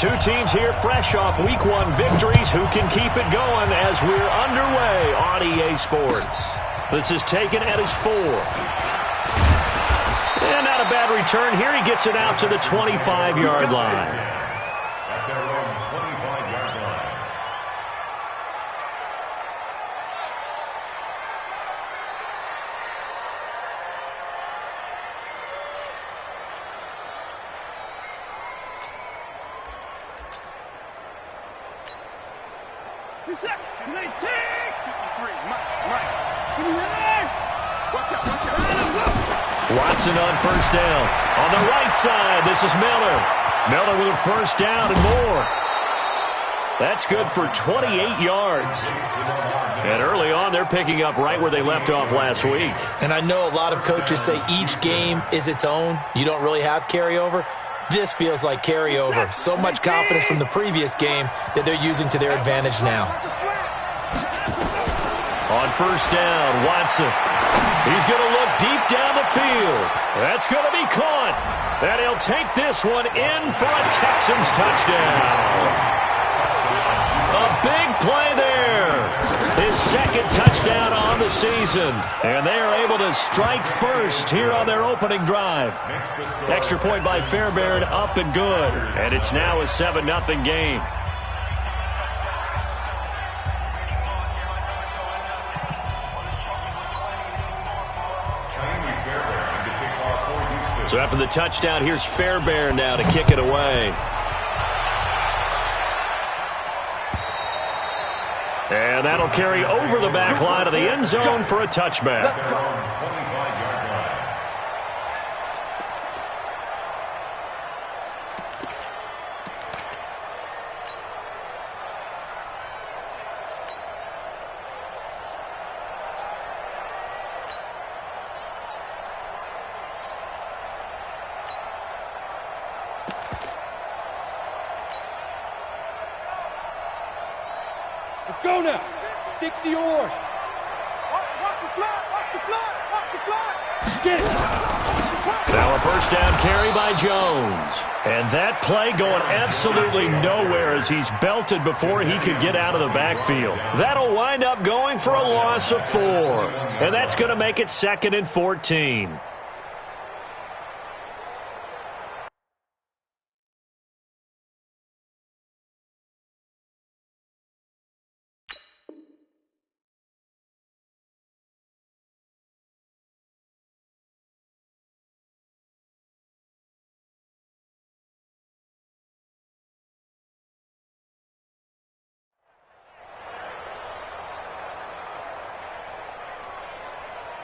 Two teams here fresh off Week 1 victories. Who can keep it going as we're underway on EA Sports? This is taken at his 4. And not a bad return here. He gets it out to the 25-yard line. Watson on first down. On the right side, this is Miller. Miller with a first down and more. That's good for 28 yards. And early on, they're picking up right where they left off last week. And I know a lot of coaches say each game is its own. You don't really have carryover. This feels like carryover. So much confidence from the previous game that they're using to their advantage now. On first down, Watson. He's going to look deep down the field. That's going to be caught. And he'll take this one in for a Texans touchdown. A big play there. His second touchdown on the season. And they are able to strike first here on their opening drive. Extra point by Fairbairn, up and good. And it's now a 7-0 game. So after the touchdown, here's Fairbairn now to kick it away. And that'll carry over the back line of the end zone for a touchback. Let's go now. 60 yards. Watch the fly. Watch the fly. Watch the fly. Get it. Now a first down carry by Jones. And that play going absolutely nowhere as he's belted before he could get out of the backfield. That'll wind up going for a loss of 4. And that's going to make it 2nd and 14.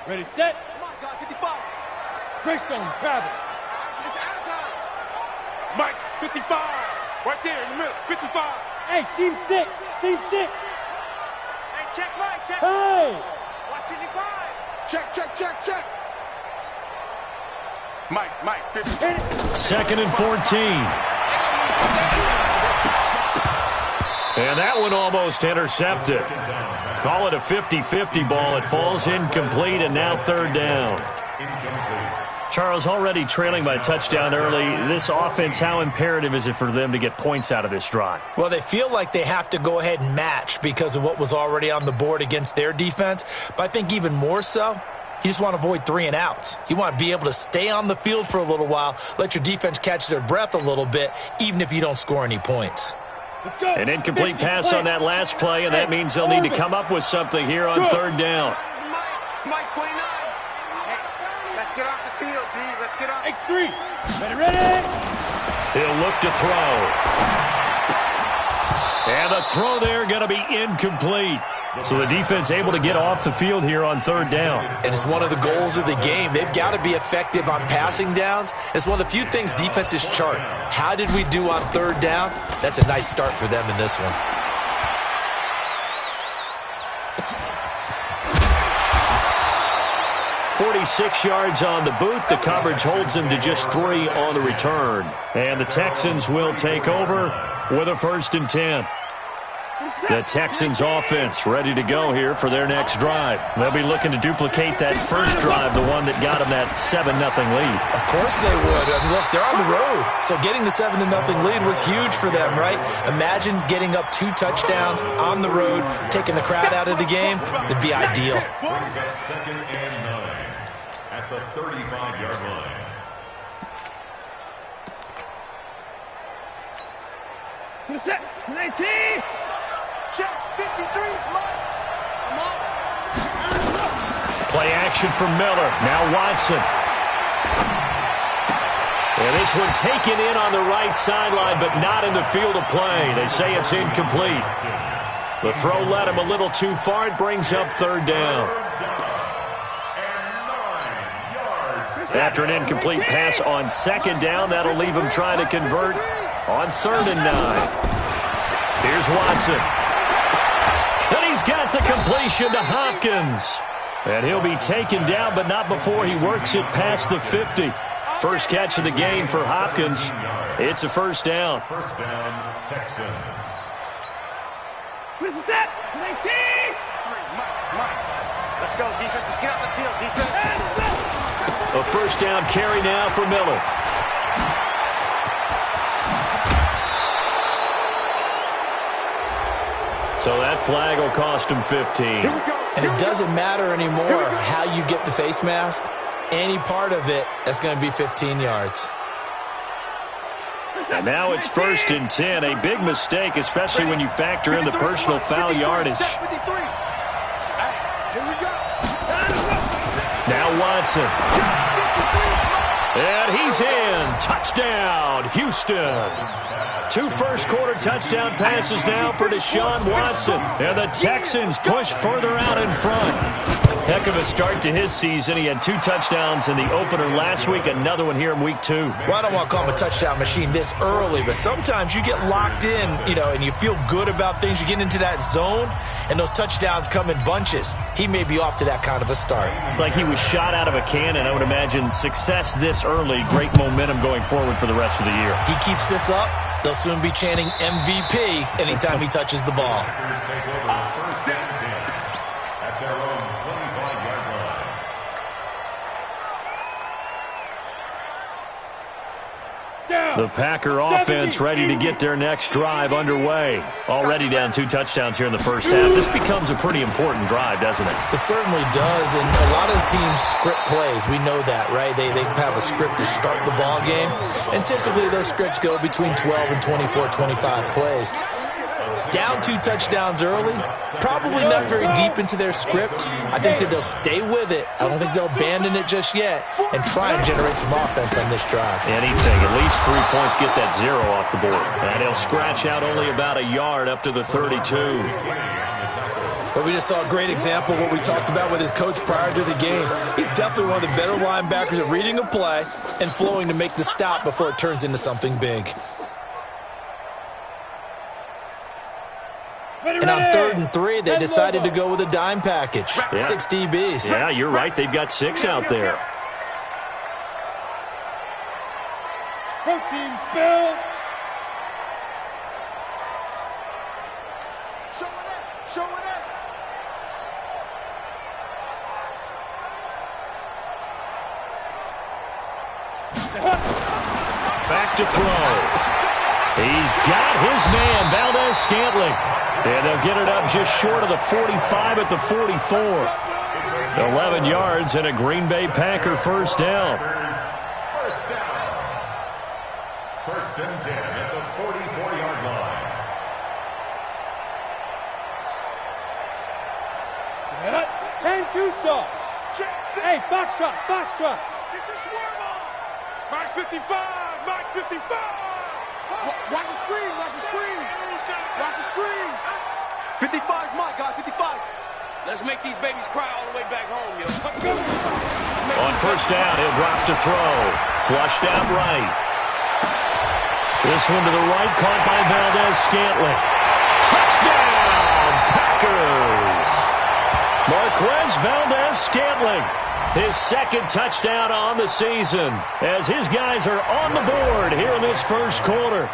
Ready, set. Come on, God, 55. Greystone, travel. It's out of time. Mike, 55. Right there in the middle, 55. Hey, seam 6. Seam 6. Hey, check Mike, check. Hey. Watch 55. Check. Mike, 50. 2nd and 14. And that one almost intercepted. Call it a 50-50 ball. It falls incomplete, and now 3rd down. Charles, already trailing by a touchdown early. This offense, how imperative is it for them to get points out of this drive? Well, they feel like they have to go ahead and match because of what was already on the board against their defense. But I think even more so, you just want to avoid 3 and outs. You want to be able to stay on the field for a little while, let your defense catch their breath a little bit, even if you don't score any points. An incomplete pass on that last play, and that means they'll need to come up with something here on 3rd down. Mike, 29. Hey, let's get off the field, D. Let's get off. X3. Ready. He'll look to throw. And the throw there going to be incomplete. So the defense able to get off the field here on 3rd down. And it's one of the goals of the game. They've got to be effective on passing downs. It's one of the few things defenses chart. How did we do on 3rd down? That's a nice start for them in this one. .46 yards on the boot. The coverage holds him to just 3 on the return. And the Texans will take over with a 1st and 10. The Texans offense ready to go here for their next drive. They'll be looking to duplicate that first drive, the one that got them that 7-0 lead. Of course they would. I mean, look, they're on the road. So getting the 7-0 lead was huge for them, right? Imagine getting up 2 touchdowns on the road, taking the crowd out of the game. It'd be ideal. Brings up 2nd and 9 at the 35-yard line. Set. 19. Check. 53. Play action for Miller. Now Watson. And this one taken in on the right sideline, but not in the field of play. They say it's incomplete. The throw led him a little too far. It brings up 3rd down. After an incomplete pass on 2nd down, that'll leave him trying to convert on 3rd and 9. Here's Watson. And he's got the completion to Hopkins. And he'll be taken down, but not before he works it past the 50. First catch of the game for Hopkins. It's a 1st down. 1st down, Texans. This is set. 19. Let's go, defense. Let's get out the field, defense. A 1st down carry now for Miller. So that flag will cost him 15. And it doesn't matter anymore how you get the face mask. Any part of it, that's going to be 15 yards. And now it's 1st and 10. A big mistake, especially when you factor in the personal foul yardage. Now Watson. And he's in. Touchdown, Houston. 2 first-quarter touchdown passes now for Deshaun Watson. And the Texans push further out in front. Heck of a start to his season. He had 2 touchdowns in the opener last week, another one here in week 2. Well, I don't want to call him a touchdown machine this early, but sometimes you get locked in, and you feel good about things. You get into that zone, and those touchdowns come in bunches. He may be off to that kind of a start. It's like he was shot out of a cannon. I would imagine success this early, great momentum going forward for the rest of the year. He keeps this up, they'll soon be chanting MVP anytime he touches the ball. The Packer offense ready to get their next drive underway. Already down 2 touchdowns here in the first half. This becomes a pretty important drive, doesn't it? It certainly does, and a lot of the teams script plays. We know that, right? They have a script to start the ball game, and typically those scripts go between 12 and 24, 25 plays. Down 2 touchdowns early, probably not very deep into their script. I think that they'll stay with it. I don't think they'll abandon it just yet and try and generate some offense on this drive. Anything, at least 3 points, get that 0 off the board. And he'll scratch out only about a yard up to the 32. But we just saw a great example of what we talked about with his coach prior to the game. He's definitely one of the better linebackers at reading a play and flowing to make the stop before it turns into something big. And on 3rd and 3, they decided to go with a dime package. 6 DBs. Yeah, you're right. They've got 6 out there. Protein spill. Show it. Back to throw. He's got his man, Valdez-Scantling. And they'll get it up just short of the 45 at the 44. 11 yards and a Green Bay Packer 1st down. 1st and 10 at the 44-yard line. Turn too soft. Hey, Foxtrot. Get your swerve on. Mark 55. Watch the screen. 55's my guy, 55. Let's make these babies cry all the way back home, yo. On 1st down, he'll drop to throw. Flushed out right. This one to the right, caught by Valdez-Scantling. Touchdown, Packers! Marquez Valdez-Scantling, his 2nd touchdown on the season, as his guys are on the board here in this 1st quarter.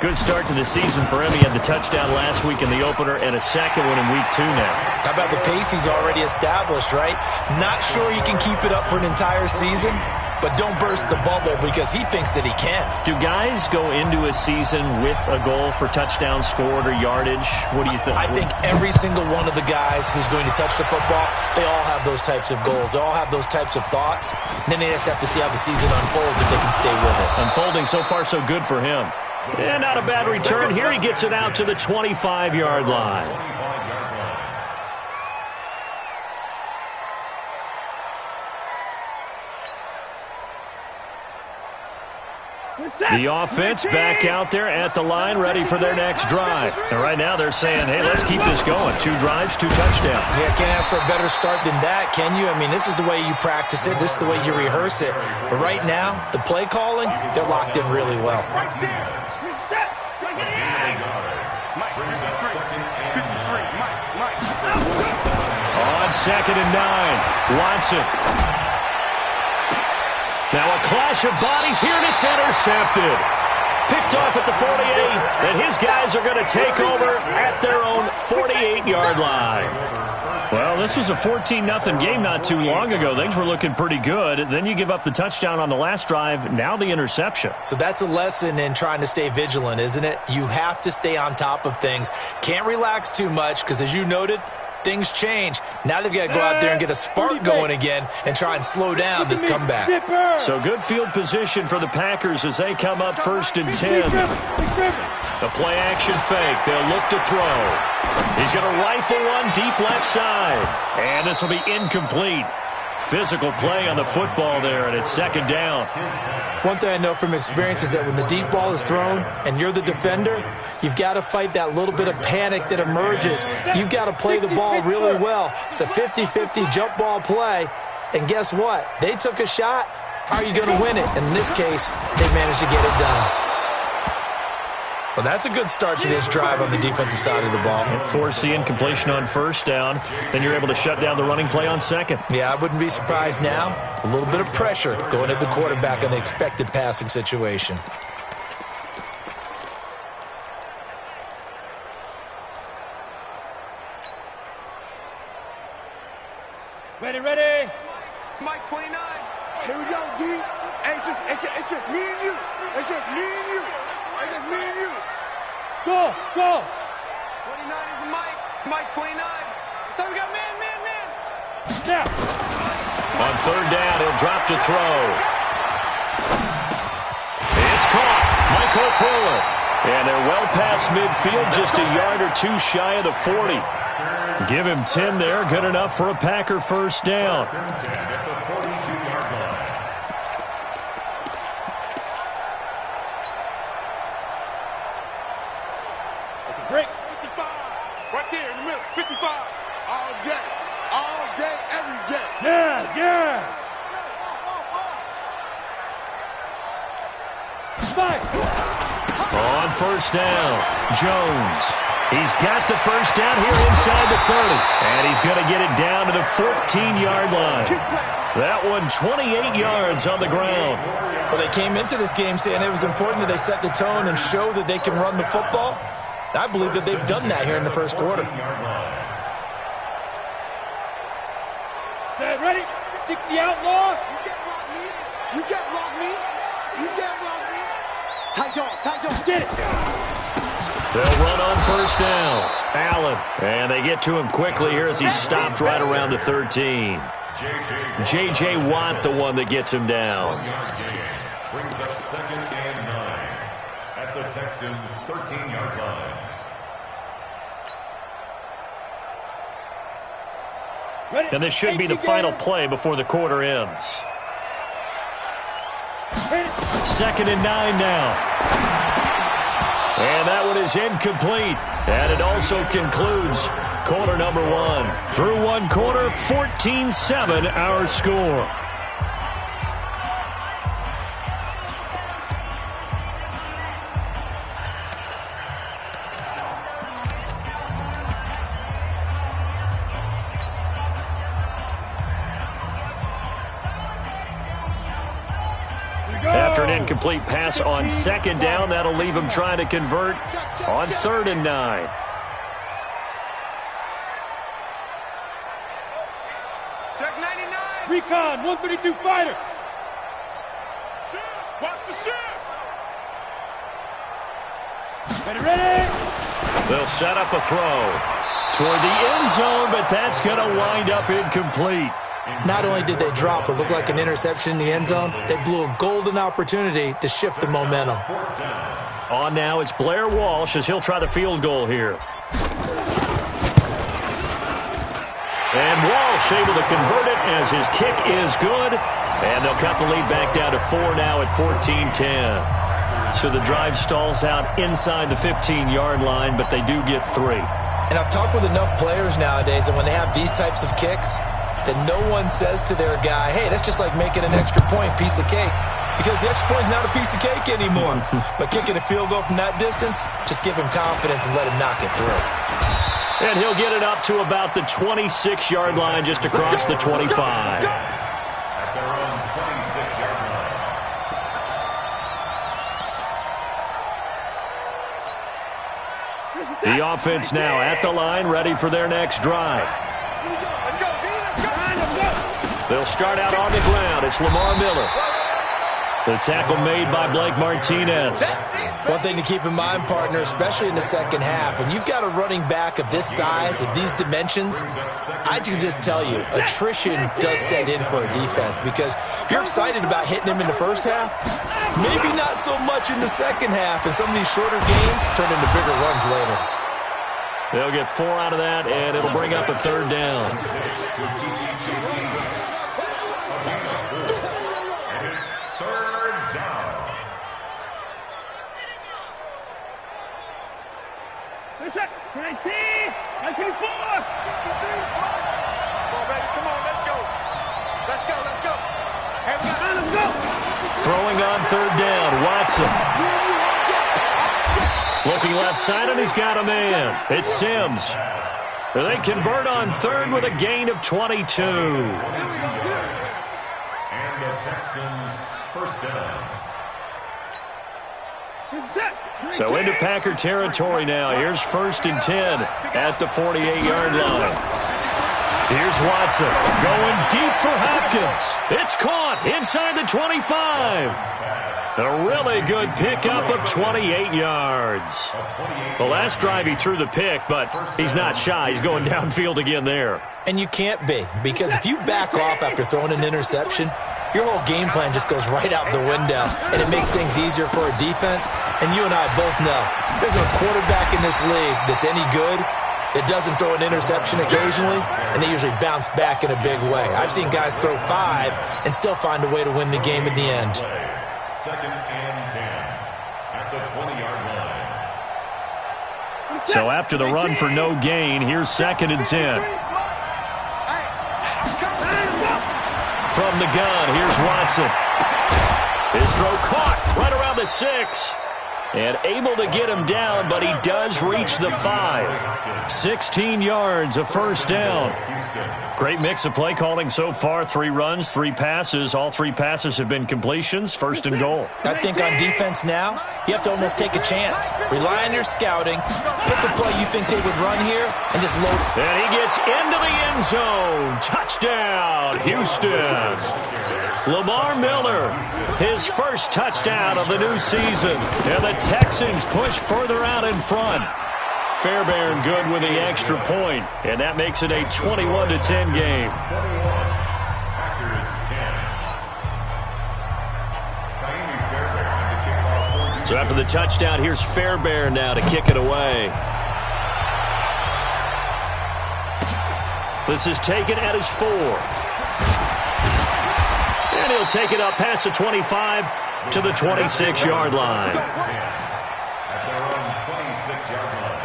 Good start to the season for him. He had the touchdown last week in the opener and a second one in week 2 now. How about the pace he's already established, right? Not sure he can keep it up for an entire season, but don't burst the bubble because he thinks that he can. Do guys go into a season with a goal for touchdowns scored or yardage? What do you think? I think every single one of the guys who's going to touch the football, they all have those types of goals. They all have those types of thoughts. And then they just have to see how the season unfolds if they can stay with it. Unfolding so far so good for him. And not a bad return. Here he gets it out to the 25-yard line. The offense back out there at the line, ready for their next drive. And right now they're saying, hey, let's keep this going. 2 drives, 2 touchdowns. Yeah, can't ask for a better start than that, can you? I mean, this is the way you practice it. This is the way you rehearse it. But right now, the play calling, they're locked in really well. Right there. Reset. Take it in. Mike, 53. Mike. On 2nd and 9, Watson. Now a clash of bodies here, and it's intercepted. Picked off at the 48, and his guys are going to take over at their own 48-yard line. Well, this was a 14-0 game not too long ago. Things were looking pretty good. Then you give up the touchdown on the last drive. Now the interception. So that's a lesson in trying to stay vigilant, isn't it? You have to stay on top of things. Can't relax too much because, as you noted, things change. Now they've got to go out there and get a spark going again and try and slow down this comeback. So good field position for the Packers as they come up 1st and 10. The play action fake. They'll look to throw. He's going to rifle one deep left side. And this will be incomplete. Physical play on the football there, and it's 2nd down. One thing I know from experience is that when the deep ball is thrown and you're the defender, you've got to fight that little bit of panic that emerges. You've got to play the ball really well. It's a 50-50 jump ball play. And guess what? They took a shot. How are you going to win it? And in this case, they managed to get it done. Well, that's a good start to this drive on the defensive side of the ball. Forcing completion on 1st down. Then you're able to shut down the running play on 2nd. Yeah, I wouldn't be surprised now. A little bit of pressure going at the quarterback on the expected passing situation. Ready. Mike 29. Here we go, D. Hey, it's just me and you. It's just me and you. It's just me and you. Go. 29 is Mike. Mike 29. So we got man. Now. On 3rd down, he'll drop to throw. It's caught. Michael Fuller. And they're well past midfield, just a yard or 2 shy of the 40. Give him 10 there. Good enough for a Packer 1st down. Break. 55. Right there in the middle. 55. All day, every day. Yes. 5. On 1st down, Jones. He's got the 1st down here inside the 30. And he's going to get it down to the 14-yard line. That one 28 yards on the ground. Well, they came into this game saying it was important that they set the tone and show that they can run the football. I believe that they've done that here in the 1st quarter. Set, ready. 60 outlaw. You can't block me. Tight dog. Get it. They'll run on 1st down. Allen. And they get to him quickly here as he's stopped right around the 13. J.J. Watt, the one that gets him down. Brings up 2nd and 9 at the Texans' 13-yard line. And this should be the final play before the quarter ends. 2nd and 9 now. And that one is incomplete. And it also concludes quarter number 1. Through 1 quarter, 14-7 our score. After an incomplete pass on second down, that'll leave him trying to convert on 3rd and 9. Check 99. Recon, 132 fighter. Watch the shift. Ready. They'll set up a throw toward the end zone, but that's going to wind up incomplete. Not only did they drop what looked like an interception in the end zone, they blew a golden opportunity to shift the momentum. On now, it's Blair Walsh as he'll try the field goal here. And Walsh able to convert it as his kick is good. And they'll cut the lead back down to 4 now at 14-10. So the drive stalls out inside the 15-yard line, but they do get 3. And I've talked with enough players nowadays that when they have these types of kicks, that no one says to their guy, hey, that's just like making an extra point, piece of cake. Because the extra point is not a piece of cake anymore. But kicking a field goal from that distance, just give him confidence and let him knock it through. And he'll get it up to about the 26-yard line, just across the 25. At their own 26-yard line. The offense now at the line, ready for their next drive. Let's go, B. Let's go. They'll start out on the ground. It's Lamar Miller. The tackle made by Blake Martinez. One thing to keep in mind, partner, especially in the second half, when you've got a running back of this size, of these dimensions, I can just tell you, attrition does set in for a defense because you're excited about hitting him in the first half, maybe not so much in the second half, and some of these shorter gains turn into bigger runs later. They'll get 4 out of that, and it'll bring up a 3rd down. Come on, baby. Come on, let's go. Let's go, let's go. Hey, Let's go. Throwing on 3rd down, Watson. Looking left side, and he's got a man. It's Sims. They convert on 3rd with a gain of 22. And the Texans first down. So into Packer territory now. Here's 1st and 10 at the 48-yard line. Here's Watson going deep for Hopkins. It's caught inside the 25. A really good pickup of 28 yards. The last drive he threw the pick, but he's not shy. He's going downfield again there. And you can't be, because if you back off after throwing an interception, your whole game plan just goes right out the window, and it makes things easier for a defense. And you and I both know there's a quarterback in this league that's any good that doesn't throw an interception occasionally, and they usually bounce back in a big way. I've seen guys throw 5 and still find a way to win the game in the end. 2nd and 10 at the 20-yard line. So after the run for no gain, here's 2nd and 10. From the gun, here's Watson. His throw caught right around the 6. And able to get him down, but he does reach the 5. 16 yards, a 1st down. Great mix of play calling so far. 3 runs, 3 passes. All 3 passes have been completions. 1st and goal. I think on defense now, you have to almost take a chance. Rely on your scouting. Pick a play you think they would run here and just load it. And he gets into the end zone. Touchdown, Houston. Lamar Miller, his first touchdown of the new season. And the Texans push further out in front. Fairbairn good with the extra point, and that makes it a 21-10 game. So after the touchdown, here's Fairbairn now to kick it away. This is taken at his 4. And he'll take it up past the 25 to the 26-yard line. At their own 26-yard line.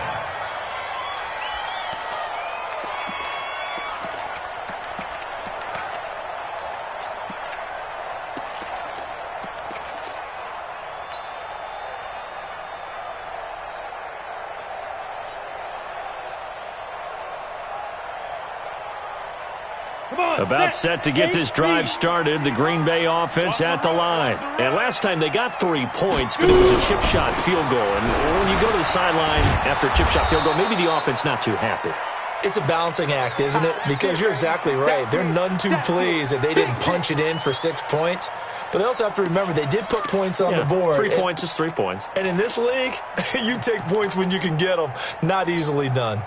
Come About set to get this drive started, the Green Bay offense at the line. And last time they got 3 points, but it was a chip shot field goal. And when you go to the sideline after a chip shot field goal, maybe the offense not too happy. It's a balancing act, isn't it? Because you're exactly right. They're none too pleased that they didn't punch it in for 6 points. But they also have to remember they did put points on the board. 3 points is 3 points. And in this league, you take points when you can get them. Not easily done.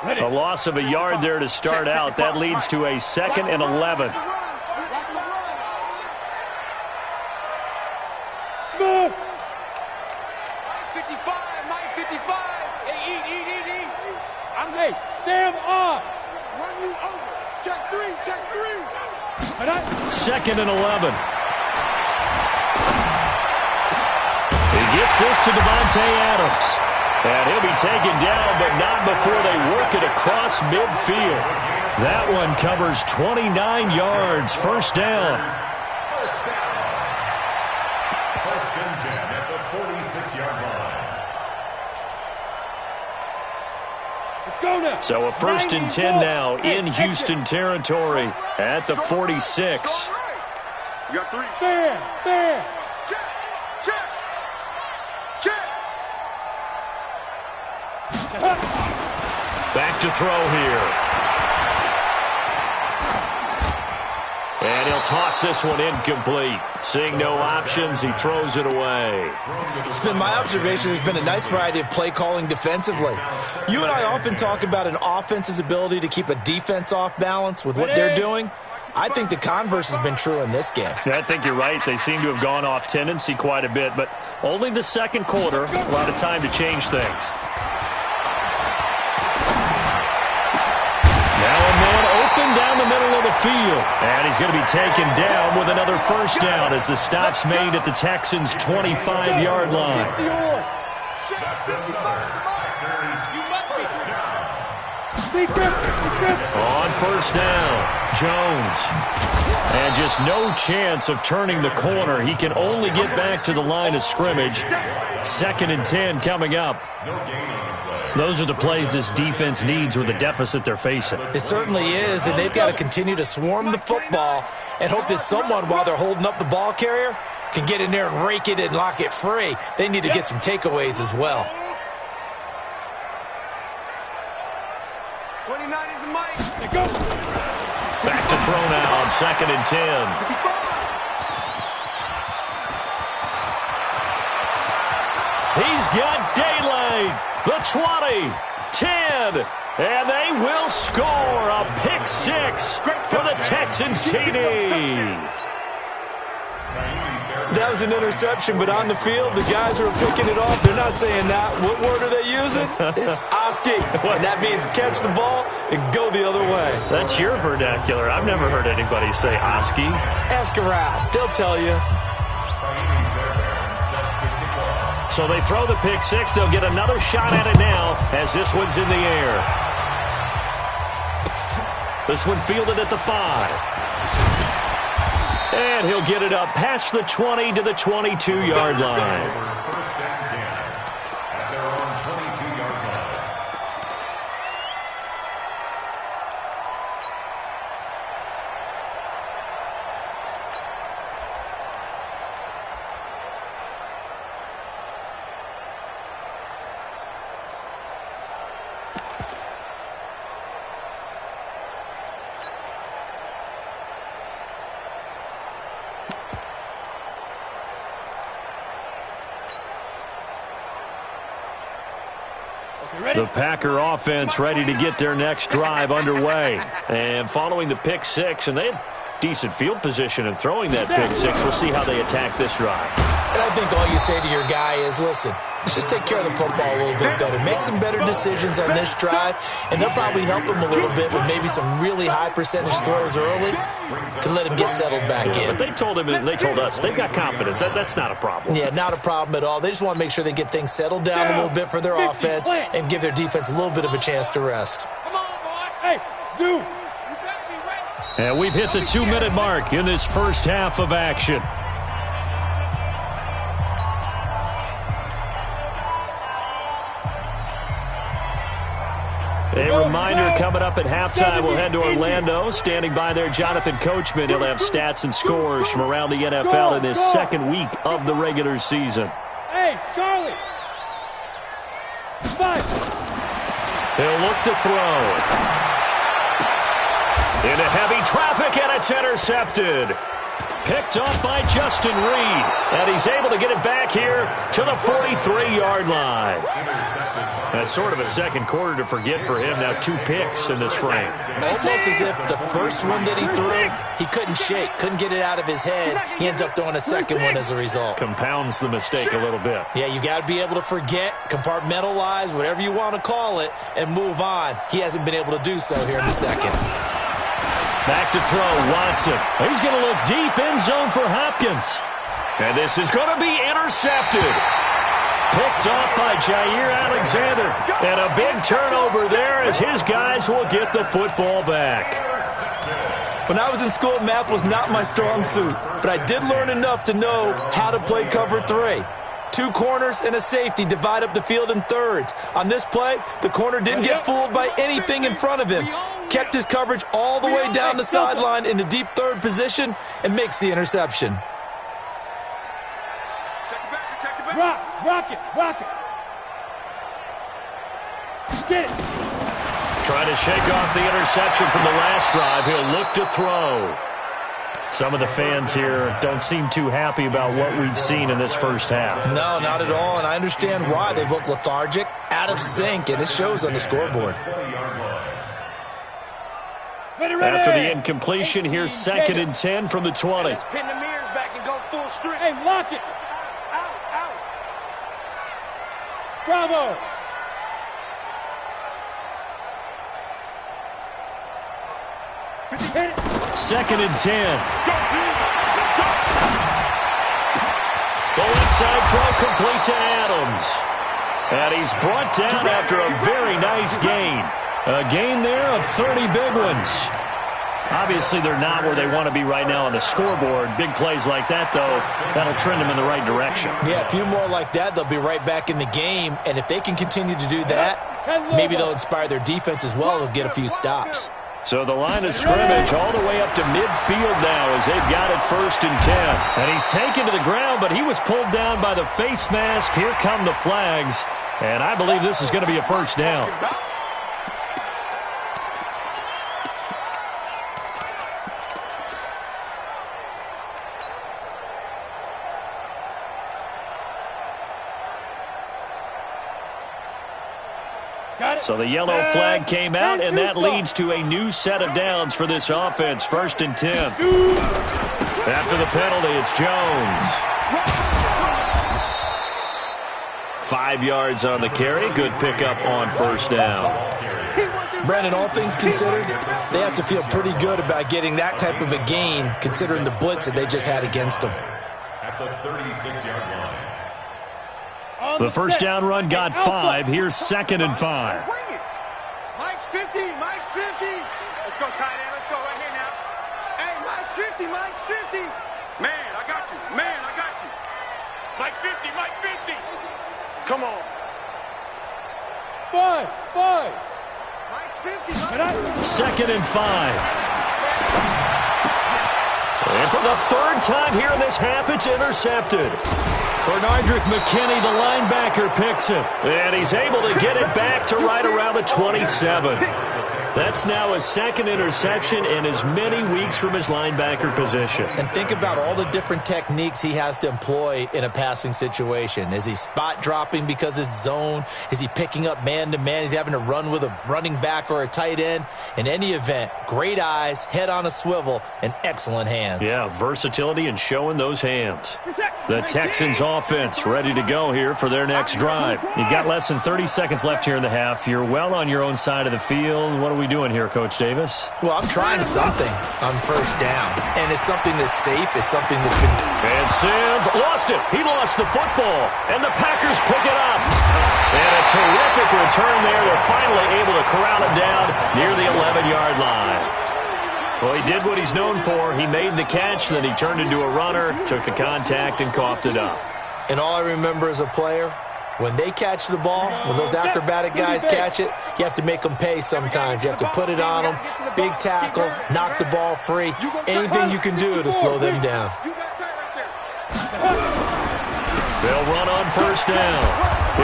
A loss of a yard there to start out. That leads to a 2nd and 11. Smooth. 55, Mike 55. Hey, eat. Hey, Sam on. Run you over. Check three. 2nd and 11. He gets this to Devontae Adams. And he'll be taken down, but not before they work it across midfield. That one covers 29 yards. First down. First and 10 at the 46-yard line. Let's go now. So a 1st and 10 now in Houston territory at the 46. You got 3. Fair. Back to throw here. And he'll toss this one incomplete. Seeing no options, he throws it away. It's been my observation there's been a nice variety of play calling defensively. You and I often talk about an offense's ability to keep a defense off balance with what they're doing. I think the converse has been true in this game. I think you're right. They seem to have gone off tendency quite a bit, but only the second quarter, a lot of time to change things. Now a man open down the middle of the field. And he's going to be taken down with another first down as the stop's made at the Texans' 25-yard line. On first down, Jones. And just no chance of turning the corner. He can only get back to the line of scrimmage. 2nd and 10 coming up. Those are the plays this defense needs with the deficit they're facing. It certainly is, and they've got to continue to swarm the football and hope that someone, while they're holding up the ball carrier, can get in there and rake it and lock it free. They need to get some takeaways as well. 29 is the Mike. Back to throw now on 2nd and 10. He's got daylight. The 20, 10, and they will score a pick 6 for the Texans TD. That was an interception, but on the field, the guys who are picking it off, they're not saying that. What word are they using? It's Oski, and that means catch the ball and go the other way. That's your vernacular. I've never heard anybody say Oski. Ask around. They'll tell you. So they throw the pick 6. They'll get another shot at it now as this one's in the air. This one fielded at the 5. And he'll get it up past the 20 to the 22-yard line. First and 10 at their own 22-yard line. The Packer offense ready to get their next drive underway. And following the pick 6, and they had decent field position in throwing that pick 6. We'll see how they attack this drive. And I think all you say to your guy is, listen, let's just take care of the football a little bit better. Make some better decisions on this drive, and they'll probably help him a little bit with maybe some really high percentage throws early to let him get settled back in. But they told him, and they told us, they've got confidence. That's not a problem. Yeah, not a problem at all. They just want to make sure they get things settled down a little bit for their offense and give their defense a little bit of a chance to rest. Come on, boy. Hey, Zoo. You better be ready. And we've hit the 2-minute mark in this first half of action. A reminder coming up at halftime, we'll head to Orlando. Standing by there, Jonathan Coachman. He'll have stats and scores from around the NFL in his second week of the regular season. Hey, Charlie. 5. He'll look to throw. Into heavy traffic, and it's intercepted. Picked off by Justin Reed. And he's able to get it back here to the 43-yard line. That's sort of a second quarter to forget for him. Now 2 picks in this frame. Almost as if the first one that he threw, he couldn't shake, couldn't get it out of his head. He ends up throwing a second one as a result. Compounds the mistake a little bit. Yeah, you got to be able to forget, compartmentalize, whatever you want to call it, and move on. He hasn't been able to do so here in the second. Back to throw, Watson. He's going to look deep end zone for Hopkins. And this is going to be intercepted. Picked off by Jair Alexander. And a big turnover there as his guys will get the football back. When I was in school, math was not my strong suit. But I did learn enough to know how to play cover 3. 2 corners and a safety divide up the field in thirds. On this play, the corner didn't get fooled by anything in front of him. Kept his coverage all the way down the sideline in the deep third position and makes the interception. Rock it. Get it. Trying to shake off the interception from the last drive. He'll look to throw. Some of the fans here don't seem too happy about what we've seen in this first half. No, not at all, and I understand why. They've looked lethargic, out of sync, and it shows on the scoreboard. After the incompletion, here's 2nd and 10 from the 20. Let's pin the mirrors back and go full strength. Hey, lock it. Out. Bravo. Hit it. 2nd and 10. The left side throw complete to Adams. And he's brought down after a very nice gain. A gain there of 30 big ones. Obviously, they're not where they want to be right now on the scoreboard. Big plays like that, though, that'll trend them in the right direction. Yeah, a few more like that, they'll be right back in the game. And if they can continue to do that, maybe they'll inspire their defense as well. They'll get a few stops. So the line of scrimmage all the way up to midfield now as they've got it 1st and 10. And he's taken to the ground, but he was pulled down by the face mask. Here come the flags. And I believe this is going to be a first down. So the yellow flag came out, and that leads to a new set of downs for this offense. 1st and 10. After the penalty, it's Jones. 5 yards on the carry. Good pickup on 1st down. Brandon, all things considered, they have to feel pretty good about getting that type of a gain, considering the blitz that they just had against them. At the 36-yard line. The first down run got 5. Here's 2nd and 5. Mike's 50. Mike's 50. Let's go, tight end. Let's go right here now. Hey, Mike's 50. Mike's 50. Man, I got you. Mike 50. Come on. Five. Mike's 50. 2nd and 5. And for the 3rd time here in this half, it's intercepted. Bernardrick McKinney, the linebacker, picks it. And he's able to get it back to right around the 27. That's now his 2nd interception in as many weeks from his linebacker position. And think about all the different techniques he has to employ in a passing situation. Is he spot dropping because it's zone? Is he picking up man-to-man? Is he having to run with a running back or a tight end? In any event, great eyes, head on a swivel, and excellent hands. Yeah, versatility and showing those hands. The Texans offense ready to go here for their next drive. You've got less than 30 seconds left here in the half. You're well on your own side of the field. What are we doing here, Coach Davis? Well, I'm trying something on 1st down, and it's something that's safe. It's something that's been... And Sims lost it. He lost the football, and the Packers pick it up. And a terrific return there. They're finally able to corral him down near the 11-yard line. Well, he did what he's known for. He made the catch, then he turned into a runner, took the contact, and coughed it up. And all I remember as a player When they catch the ball, when those acrobatic guys catch it, you have to make them pay sometimes. You have to put it on them, big tackle, knock the ball free, anything you can do to slow them down. They'll run on first down.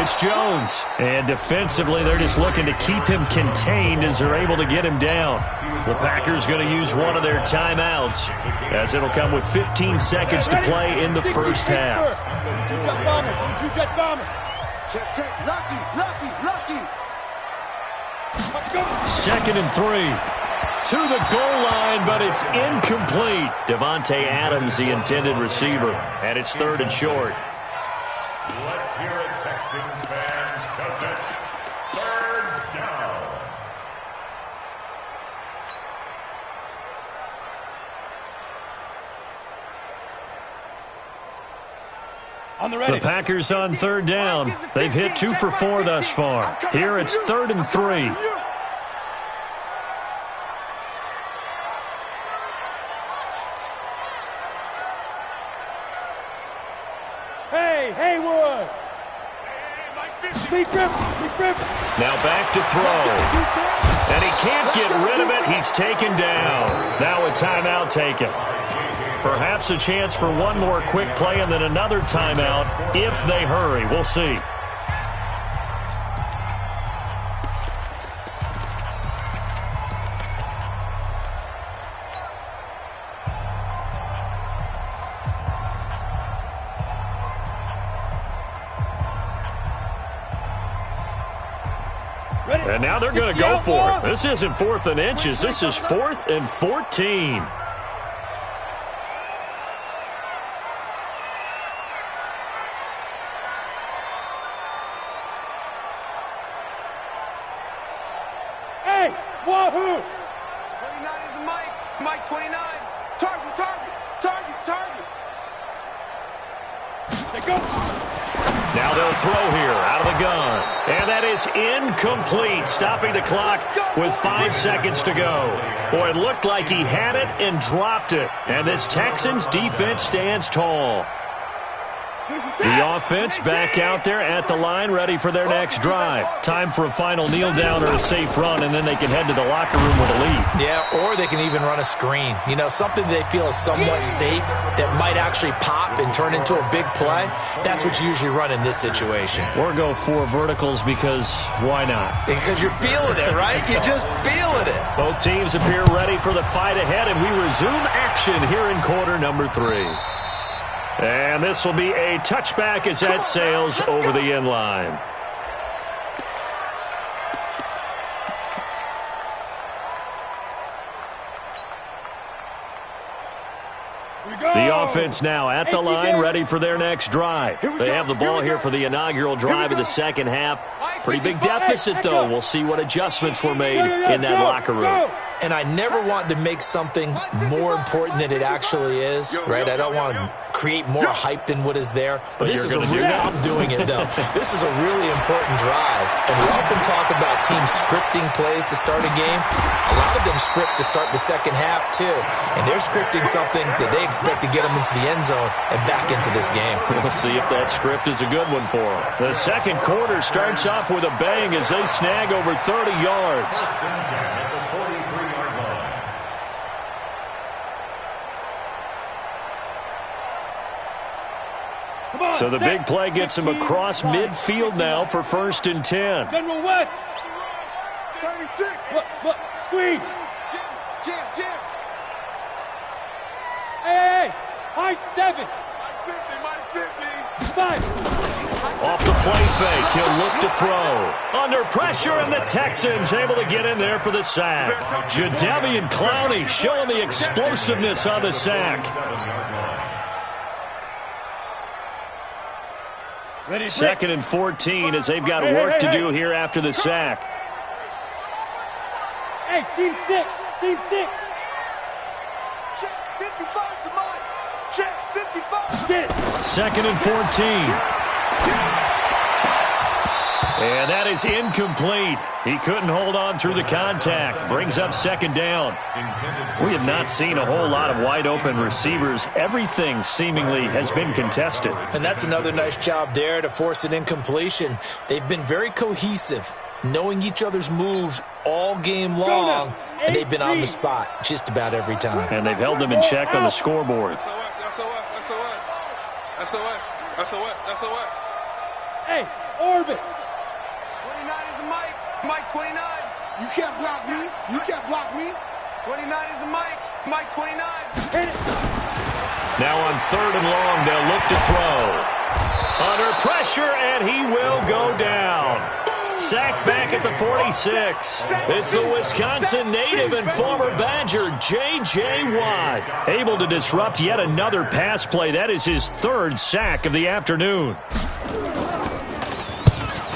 It's Jones. And defensively, they're just looking to keep him contained as they're able to get him down. The Packers going to use one of their timeouts as it'll come with 15 seconds to play in the first half. Check, check. Lucky. 2nd and 3. To the goal line, but it's incomplete. Devontae Adams, the intended receiver. And it's 3rd and short. Let's hear it, Texans fans, because it's 3rd down. On the ready. The Packers on 3rd down. They've hit 2 for 4 thus far. Here it's 3rd and 3. Hey, Haywood. Now back to throw. And he can't get rid of it. He's taken down. Now a timeout taken. Perhaps a chance for one more quick play and then another timeout if they hurry. We'll see. And now they're going to go for it. This isn't 4th and inches. This is 4th and 14. Hey, wahoo! 29 is Mike. Mike 29. Target. Let's go. Now they'll throw here out of the gun. And that is incomplete, stopping the clock with 5 seconds to go. Boy, it looked like he had it and dropped it. And this Texans defense stands tall. The offense back out there at the line, ready for their next drive. Time for a final kneel down or a safe run, and then they can head to the locker room with a lead. Yeah, or they can even run a screen. You know, something they feel is somewhat safe that might actually pop and turn into a big play. That's what you usually run in this situation. Or go 4 verticals because why not? Because you're feeling it, right? You're just feeling it. Both teams appear ready for the fight ahead, and we resume action here in quarter number 3. And this will be a touchback as that sails over the end line. The offense now at the line, ready for their next drive. They have the ball here for the inaugural drive of the second half. Pretty big deficit, though. We'll see what adjustments were made in that locker room. And I never want to make something more important than it actually is, right? I don't want to create more hype than what is there. But this is a real, I'm doing it, though. This is a really important drive. And we often talk about teams scripting plays to start a game. A lot of them script to start the second half, too. And they're scripting something that they expect to get them into the end zone and back into this game. We'll see if that script is a good one for them. The second quarter starts off with a bang as they snag over 30 yards. So the big play gets him across midfield now for 1st and 10. General West. 36. Look, squeeze. Jim. Hey, high 7. Minus 50. 5. Off the play fake, he'll look to throw. Under pressure, and the Texans able to get in there for the sack. Jadeveon Clowney showing the explosiveness on the sack. 2nd and 14 as they've got work to do here after the sack. Hey, seam 6. Check 55 to Mike. Check 55. Get it. 2nd and 14. And that is incomplete. He couldn't hold on through the contact. Brings up second down. We have not seen a whole lot of wide-open receivers. Everything seemingly has been contested. And that's another nice job there to force an incompletion. They've been very cohesive, knowing each other's moves all game long, and they've been on the spot just about every time. And they've held them in check on the scoreboard. SOS. Hey, Orbit. 29 is the Mike. Mike 29. You can't block me. You can't block me. 29 is the Mike. Mike 29. Hit it. Now on 3rd and long, they'll look to throw. Under pressure, and he will go down. Sacked back at the 46. It's the Wisconsin native and former Badger, J.J. Watt. Able to disrupt yet another pass play. That is his 3rd sack of the afternoon.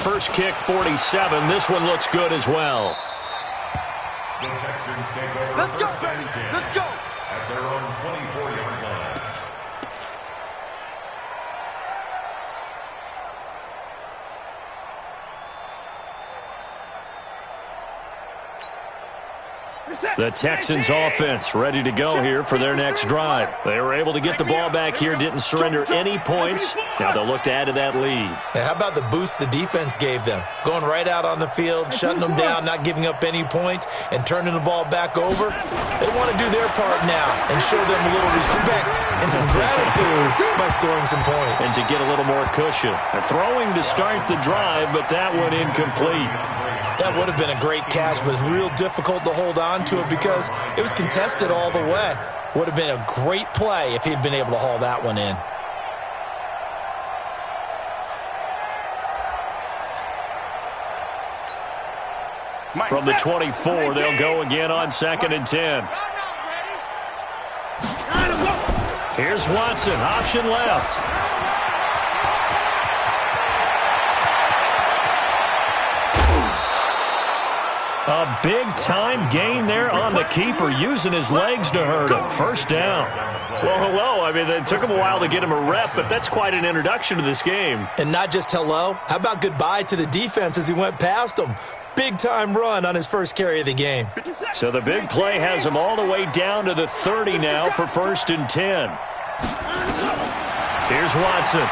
First kick, 47. This one looks good as well. The Texans take over Let's go, first and baby. 10 Let's go. at their own 24-yard line. The Texans offense ready to go here for their next drive. They were able to get the ball back here, didn't surrender any points. Now they'll look to add to that lead. Yeah, how about the boost the defense gave them? Going right out on the field, shutting them down, not giving up any points, and turning the ball back over. They want to do their part now and show them a little respect and some gratitude by scoring some points. And to get a little more cushion. They're throwing to start the drive, but that one incomplete. That would have been a great catch, but it's real difficult to hold on to it because it was contested all the way. Would have been a great play if he'd been able to haul that one in. From the 24, they'll go again on 2nd and 10. Here's Watson, option left. A big-time gain there on the keeper, using his legs to hurt him. First down. Well, hello. I mean, it took him a while to get him a rep, but that's quite an introduction to this game. And not just hello. How about goodbye to the defense as he went past him? Big-time run on his first carry of the game. So the big play has him all the way down to the 30 now for 1st and 10. Here's Watson.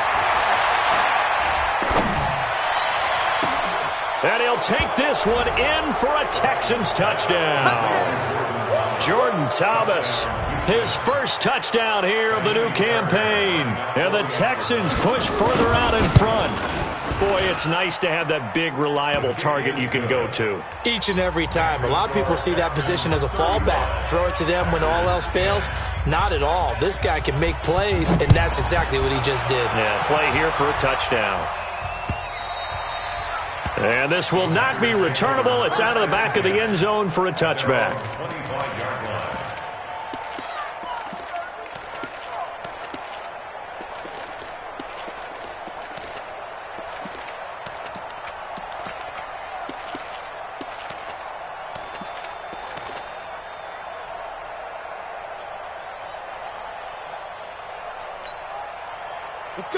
And he'll take this one in for a Texans touchdown. Jordan Thomas, his first touchdown here of the new campaign. And the Texans push further out in front. Boy, it's nice to have that big, reliable target you can go to. Each and every time. A lot of people see that position as a fallback. Throw it to them when all else fails. Not at all. This guy can make plays, and that's exactly what he just did. Yeah, play here for a touchdown. And this will not be returnable. It's out of the back of the end zone for a touchback.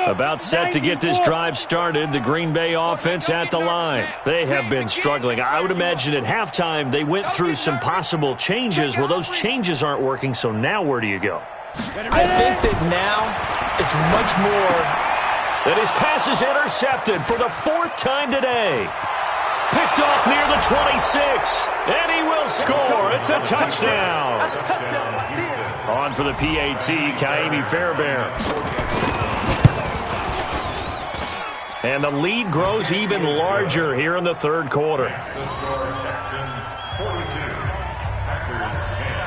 About set to get this drive started, the Green Bay offense at the line. They have been struggling. I would imagine at halftime they went through some possible changes. Well, those changes aren't working, so now where do you go? I think that now it's much more. And his pass is intercepted for the 4th time today. Picked off near the 26, and he will score. It's a touchdown. On for the PAT, Kaimi Fairbairn. And the lead grows even larger here in the 3rd quarter. The score, Texans 42, Packers 10.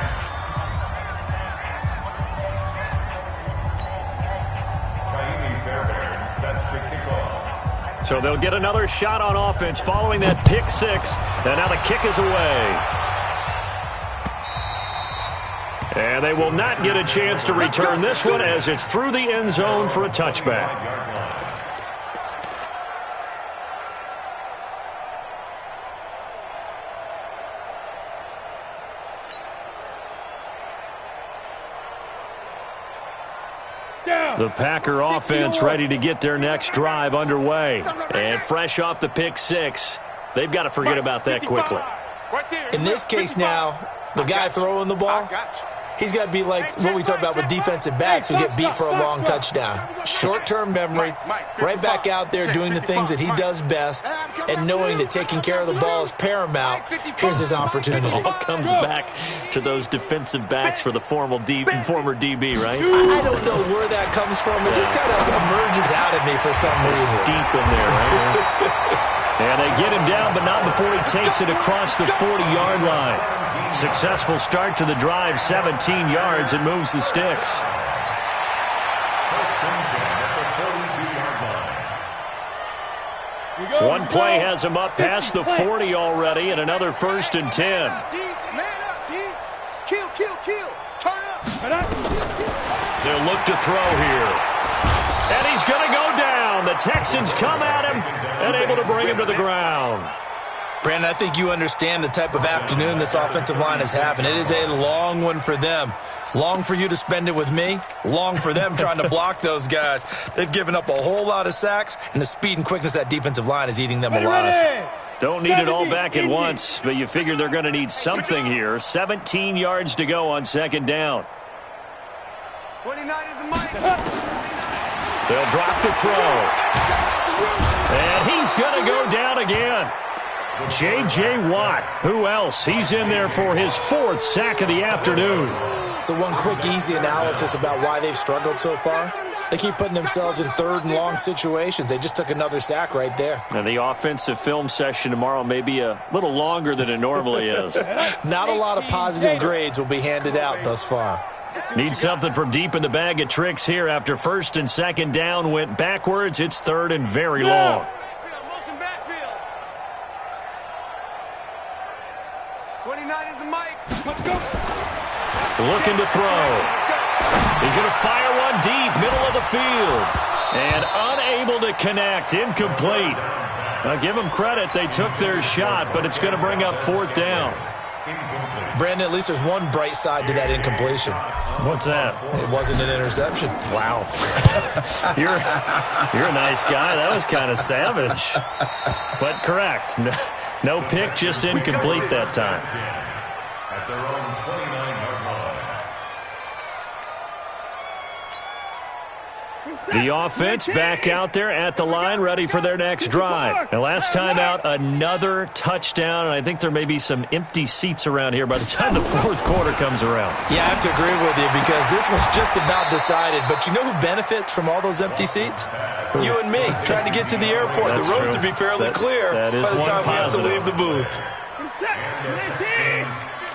Kaimi Fairbairn set to kick off. So they'll get another shot on offense following that pick 6. And now the kick is away. And they will not get a chance to return this one as it's through the end zone for a touchback. The Packer offense ready to get their next drive underway. And fresh off the pick six, they've got to forget about that quickly. In this case now, the guy throwing the ball, he's got to be like what we talk about with defensive backs who get beat for a long touchdown. Short-term memory, right back out there doing the things that he does best, and knowing that taking care of the ball is paramount. Here's his opportunity. It all comes back to those defensive backs for the former DB, right? I don't know where that comes from. It just kind of emerges out at me for some reason. It's deep in there, right? And they get him down, but not before he takes it across the 40-yard line. Successful start to the drive, 17 yards, and moves the sticks. One play has him up past the 40 already, and another 1st and 10. Man up, D. Kill. Turn up. They'll look to throw here. And he's going to go down. The Texans come at him and able to bring him to the ground. Brandon, I think you understand the type of afternoon this offensive line is having. It is a long one for them. Long for you to spend it with me. Long for them trying to block those guys. They've given up a whole lot of sacks, and the speed and quickness of that defensive line is eating them alive. Don't need it all back at once, but you figure they're going to need something here. 17 yards to go on 2nd down. 29 is a mic. They'll drop the throw. And he's going to go down again. J.J. Watt. Who else? He's in there for his 4th sack of the afternoon. So one quick, easy analysis about why they've struggled so far. They keep putting themselves in 3rd and long situations. They just took another sack right there. And the offensive film session tomorrow may be a little longer than it normally is. Not a lot of positive grades will be handed out thus far. Need something from deep in the bag of tricks here after 1st and 2nd down went backwards. It's 3rd and very long. 29 is the mic. Let's go. Looking to throw. He's going to fire one deep, middle of the field. And unable to connect, incomplete. Now give them credit, they took their shot, but it's going to bring up 4th down. Brandon, at least there's one bright side to that incompletion. What's that? It wasn't an interception. Wow. You're a nice guy. That was kind of savage. But correct. No pick, just incomplete that time. At their own 29-yard line. The offense back out there at the line, ready for their next drive. And last time out, another touchdown, and I think there may be some empty seats around here by the time the 4th quarter comes around. Yeah, I have to agree with you because this one's just about decided. But you know who benefits from all those empty seats? You and me, trying to get to the airport. That's the roads true. will be fairly clear that is by the time we have to positive. leave the booth.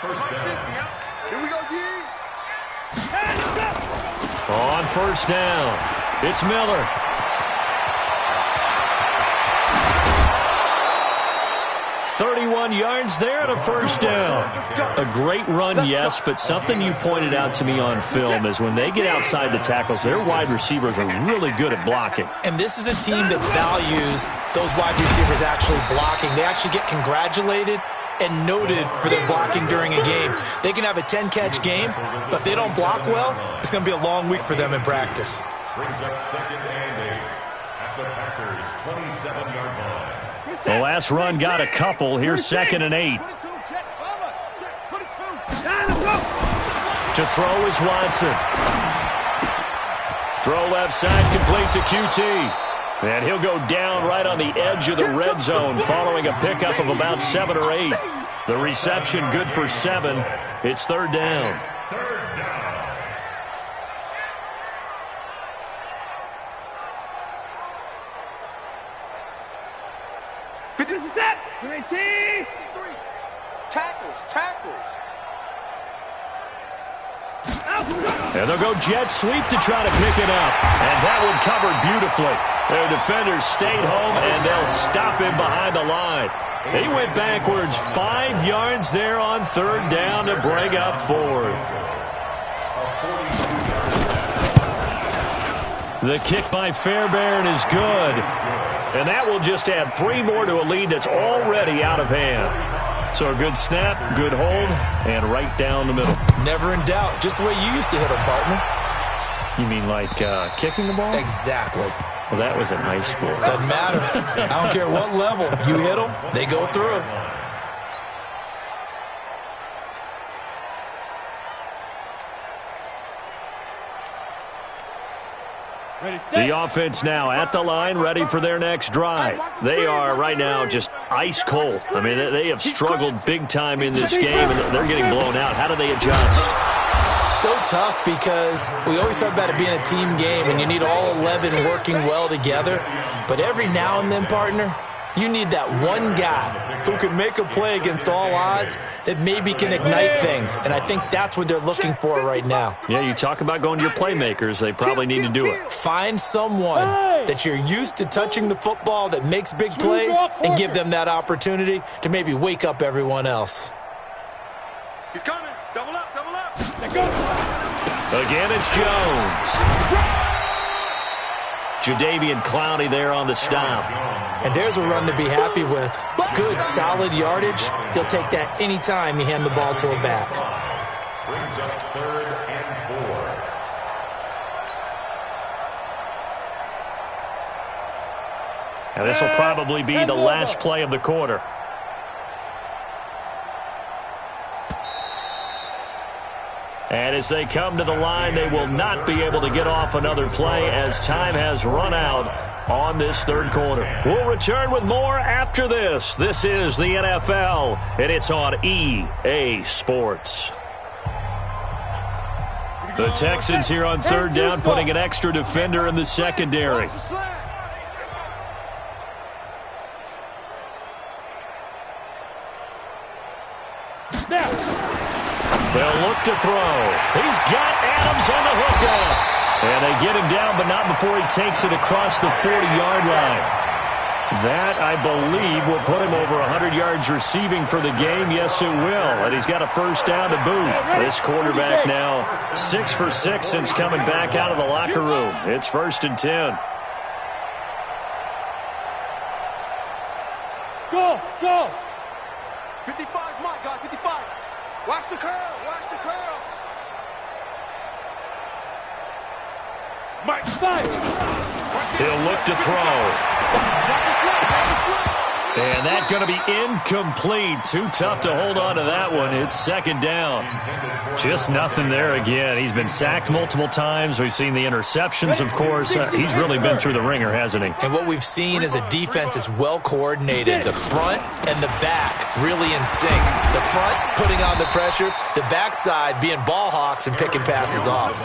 First down. Here we go, D. On 1st down, it's Miller. "31 yards there and a 1st down. A great run, yes, but something you pointed out to me on film is when they get outside the tackles, their wide receivers are really good at blocking. And this is a team that values those wide receivers actually blocking. They actually get congratulated and noted for their blocking during a game. They can have a 10-catch game, but if they don't block well, it's going to be a long week for them in practice. Brings up 2nd and 8 at the Packers' 27-yard line. The last run got a couple. Here's 2nd and 8. To throw is Watson. Throw left side, complete to QT. And he'll go down right on the edge of the red zone following a pickup of about 7 or 8. The reception good for 7. It's 3rd down. And they'll go jet sweep to try to pick it up. And that one covered beautifully. Their defenders stayed home, and they'll stop him behind the line. He went backwards 5 yards there on 3rd down to bring up 4th. The kick by Fairbairn is good. And that will just add 3 more to a lead that's already out of hand. So a good snap, good hold, and right down the middle. Never in doubt. Just the way you used to hit them, partner. You mean like kicking the ball? Exactly. Well, that was in high school. Doesn't matter. I don't care what level. You hit them, they go through. The offense now at the line, ready for their next drive. They are right now just ice cold. I mean, they have struggled big time in this game, and they're getting blown out. How do they adjust? So tough because we always talk about it being a team game, and you need all 11 working well together. But every now and then, partner, you need that one guy who can make a play against all odds that maybe can ignite things. And I think that's what they're looking for right now. Yeah, you talk about going to your playmakers. They probably need to do it. Find someone that you're used to touching the football that makes big plays and give them that opportunity to maybe wake up everyone else. He's coming. Double up, double up. Again, it's Jones. Jadeveon Clowney there on the stop. And there's a run to be happy with. Good, solid yardage. He'll take that anytime you hand the ball to a back. Brings up 3rd and 4. And this will probably be the last play of the quarter. And as they come to the line, they will not be able to get off another play as time has run out on this third quarter. We'll return with more after this. This is the NFL, and it's on EA Sports. The Texans here on third down, putting an extra defender in the secondary. They'll look to throw. He's got Adams on the hookup. And they get him down, but not before he takes it across the 40-yard line. That, I believe, will put him over 100 yards receiving for the game. Yes, it will. And he's got a first down to boot. This quarterback now 6 for 6 since coming back out of the locker room. It's 1st and 10. Go, go. 55's Mike, guys, 55. Watch the curl, watch the curls. Mike, fire. He'll look to throw. And that's going to be incomplete. Too tough to hold on to that one. It's 2nd down. Just nothing there again. He's been sacked multiple times. We've seen the interceptions, of course. He's really been through the ringer, hasn't he? And what we've seen is a defense that's well coordinated. The front and the back really in sync. The front putting on the pressure. The backside being ball hawks and picking passes off.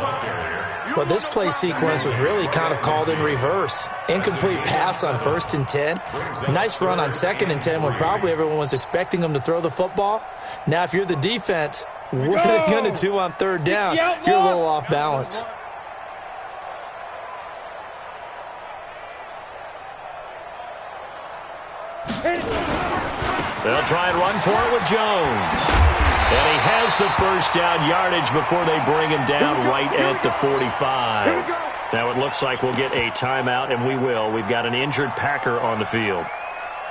Well, this play sequence was really kind of called in reverse. Incomplete pass on 1st and 10. Nice run on 2nd and 10 when probably everyone was expecting them to throw the football. Now, if you're the defense, what are they going to do on 3rd down? You're a little off balance. They'll try and run for it with Jones. And he has the first down yardage before they bring him down right at the 45. Now it looks like we'll get a timeout, and we will. We've got an injured Packer on the field.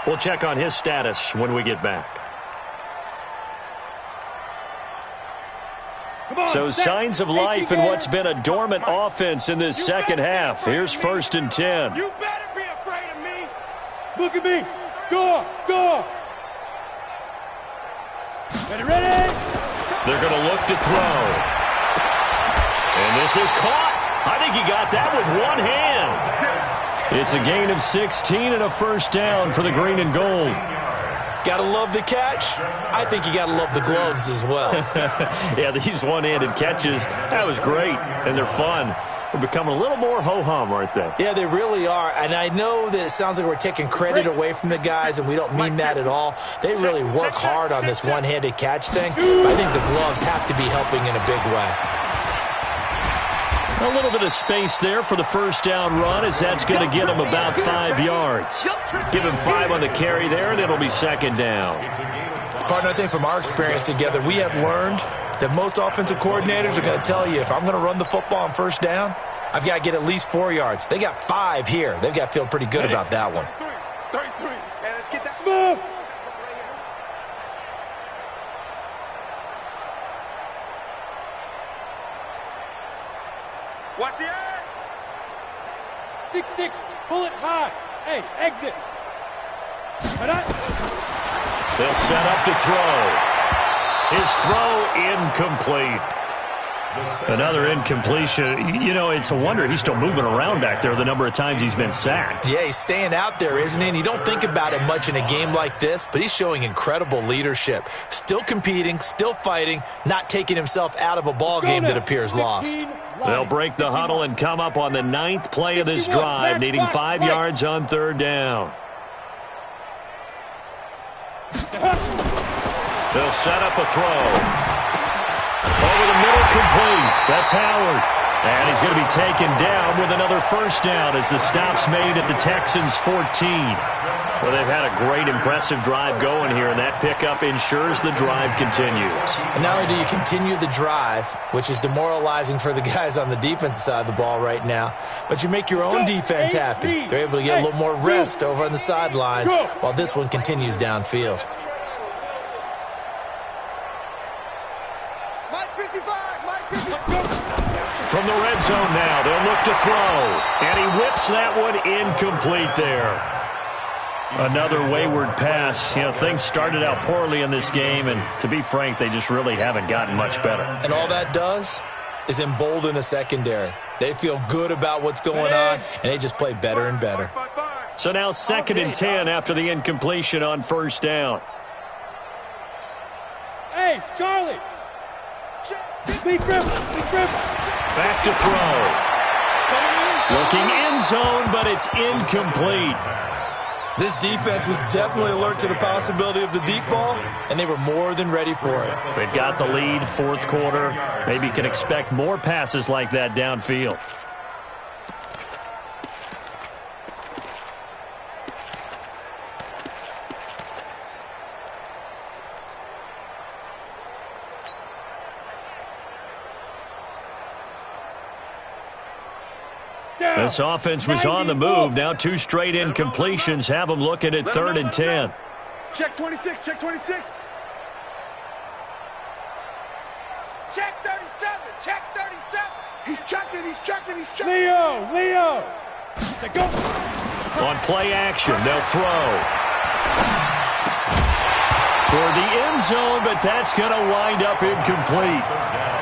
We'll check on his status when we get back. So signs of life in what's been a dormant offense in this second half. Here's 1st and 10. You better be afraid of me. Look at me. Go, go. Ready? They're going to look to throw. And this is caught. I think he got that with one hand. It's a gain of 16 and a first down for the green and gold. Got to love the catch. I think you got to love the gloves as well. Yeah, these one-handed catches, that was great, and they're fun. They're becoming a little more ho-hum, aren't they? Yeah, they really are. And I know that it sounds like we're taking credit away from the guys, and we don't mean that at all. They really work hard on this one-handed catch thing. But I think the gloves have to be helping in a big way. A little bit of space there for the first down run, as that's going to get him about 5 yards. Give him 5 on the carry there, and it'll be 2nd down. Partner, I think from our experience together, we have learned that most offensive coordinators are going to tell you, if I'm going to run the football on first down, I've got to get at least 4 yards. They got 5 here. They've got to feel pretty good about that one. 33. And let's get that. Move. Watch the edge. 6-6, pull it high. Hey, exit. They'll set up to throw. His throw incomplete. Another incompletion. You know, it's a wonder he's still moving around back there the number of times he's been sacked. Yeah, he's staying out there, isn't he? And you don't think about it much in a game like this, but he's showing incredible leadership. Still competing, still fighting, not taking himself out of a ball game that appears lost. They'll break the huddle and come up on the 9th play of this drive, needing 5 yards on 3rd down. They'll set up a throw. Over the middle, complete. That's Howard. And he's going to be taken down with another first down as the stop's made at the Texans' 14. Well, they've had a great, impressive drive going here, and that pickup ensures the drive continues. And not only do you continue the drive, which is demoralizing for the guys on the defensive side of the ball right now, but you make your own defense happy. They're able to get a little more rest over on the sidelines while this one continues downfield. From the red zone now, they'll look to throw. And he whips that one incomplete there. Another wayward pass. You know, things started out poorly in this game, and to be frank, they just really haven't gotten much better. And all that does is embolden a secondary. They feel good about what's going on, and they just play better and better. So now 2nd and 10 after the incompletion on 1st down. Hey, Charlie. Big grip. Back to throw. Looking end zone, but it's incomplete. This defense was definitely alert to the possibility of the deep ball, and they were more than ready for it. They've got the lead, 4th quarter. Maybe you can expect more passes like that downfield. This offense was on the move. Now 2 straight incompletions have them looking at 3rd and 10. Check 26, check 26. Check 37, check 37. He's checking. Leo. Go. On play action, they'll throw. Toward the end zone, but that's going to wind up incomplete.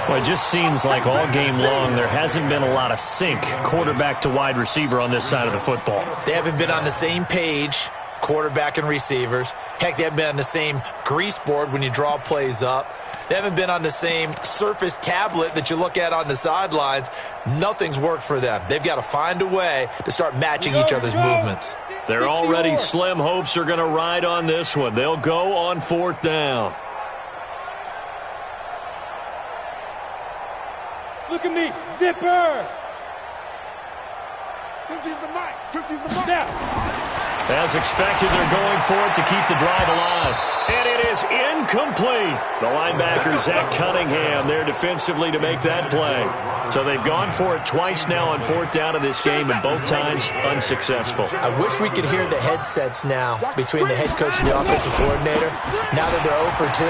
Well, it just seems like all game long there hasn't been a lot of sync quarterback to wide receiver on this side of the football. They haven't been on the same page, quarterback and receivers. Heck, they haven't been on the same grease board when you draw plays up. They haven't been on the same surface tablet that you look at on the sidelines. Nothing's worked for them. They've got to find a way to start matching each other's movements. They're already slim hopes are going to ride on this one. They'll go on 4th down. Look at me. Zipper. 50's the mic. Now. As expected, they're going for it to keep the drive alive. And it is incomplete. The linebacker, Zach Cunningham, there defensively to make that play. So they've gone for it twice now on 4th down of this game, and both times unsuccessful. I wish we could hear the headsets now between the head coach and the offensive coordinator. Now that they're 0 for 2,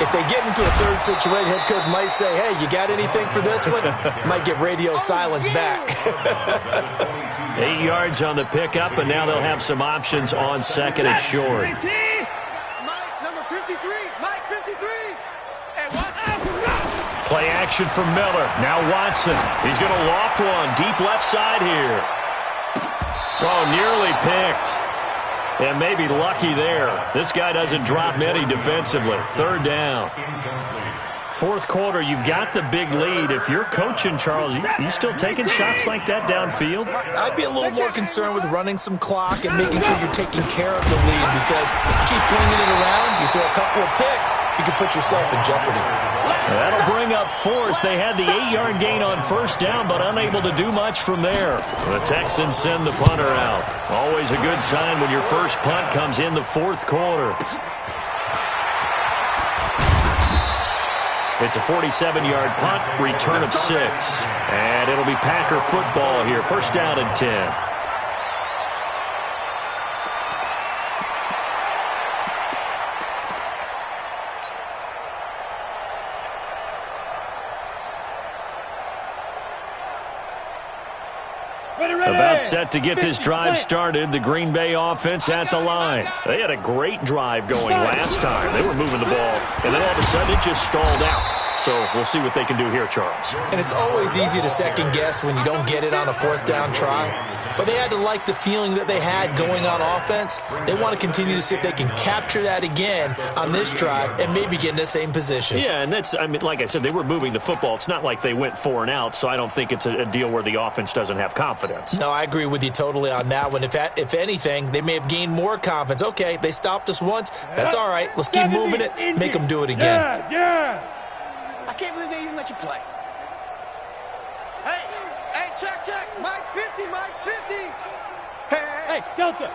if they get into a 3rd situation, head coach might say, hey, you got anything for this one? Might get radio silence back. 8 yards on the pickup, and now they'll have some options on 2nd and short. Mike, number 53. Mike, 53. Play action from Miller. Now Watson. He's going to loft one deep left side here. Oh, nearly picked. And maybe lucky there. This guy doesn't drop many defensively. 3rd down. 4th quarter, you've got the big lead. If you're coaching, Charles, you still taking shots like that downfield? I'd be a little more concerned with running some clock and making sure you're taking care of the lead, because you keep flinging it around, you throw a couple of picks, you can put yourself in jeopardy. That'll bring up 4th. They had the 8-yard gain on 1st down, but unable to do much from there. The Texans send the punter out. Always a good sign when your first punt comes in the 4th quarter. It's a 47-yard punt, return of 6. And it'll be Packer football here. 1st down and 10. About set to get this drive started, the Green Bay offense at the line. They had a great drive going last time. They were moving the ball, and then all of a sudden it just stalled out. So we'll see what they can do here, Charles. And it's always easy to second guess when you don't get it on a fourth down try. But they had to like the feeling that they had going on offense. They want to continue to see if they can capture that again on this drive and maybe get in the same position. Yeah, and that's, I mean, like I said, they were moving the football. It's not like they went 4 and out, so I don't think it's a deal where the offense doesn't have confidence. No, I agree with you totally on that one. If anything, they may have gained more confidence. Okay, they stopped us once. That's all right. Let's keep moving it, make them do it again. Yes, yes. I can't believe they even let you play. Hey, check. Mike 50, Mike 50. Hey, Delta.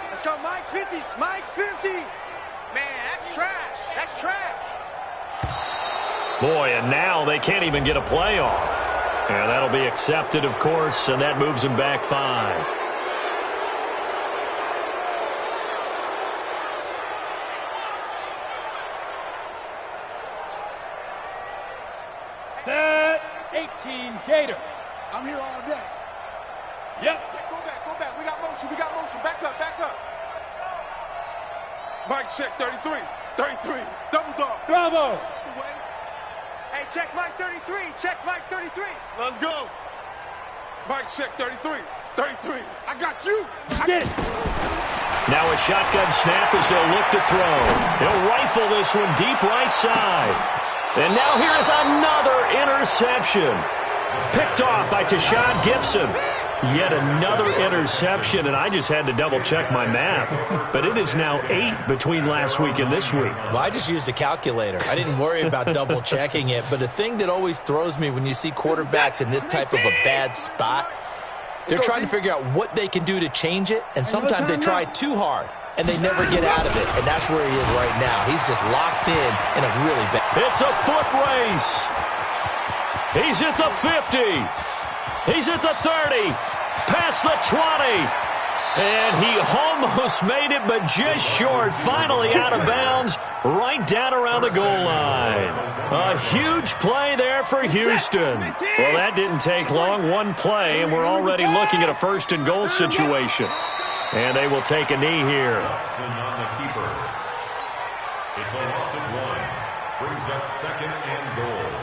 Let's go, Mike 50, Mike 50. Man, that's trash. That's trash. Boy, and now they can't even get a play off. And that'll be accepted, of course, and that moves them back 5. Set 18, Gator. I'm here all day. Yep. Go back. We got motion. Back up. Mike check 33. Double dog. Bravo. Hey, check Mike 33. Check Mike 33. Let's go. Mike check 33. I got you. Get it. Now a shotgun snap as they'll look to throw. He'll rifle this one deep right side. And now here's another interception. Picked off by Tashawn Gibson. Yet another interception, and I just had to double-check my math. But it is now 8 between last week and this week. Well, I just used a calculator. I didn't worry about double-checking it. But the thing that always throws me when you see quarterbacks in this type of a bad spot, they're trying to figure out what they can do to change it, and sometimes they try too hard, and they never get out of it. And that's where he is right now. He's just locked in a really bad... It's a foot race. He's at the 50. He's at the 30. Past the 20. And he almost made it, but just short. Finally out of bounds, right down around the goal line. A huge play there for Houston. Well, that didn't take long. One play, and we're already looking at a first and goal situation. And they will take a knee here. On the keeper. It's a loss of 1. Brings up second and goal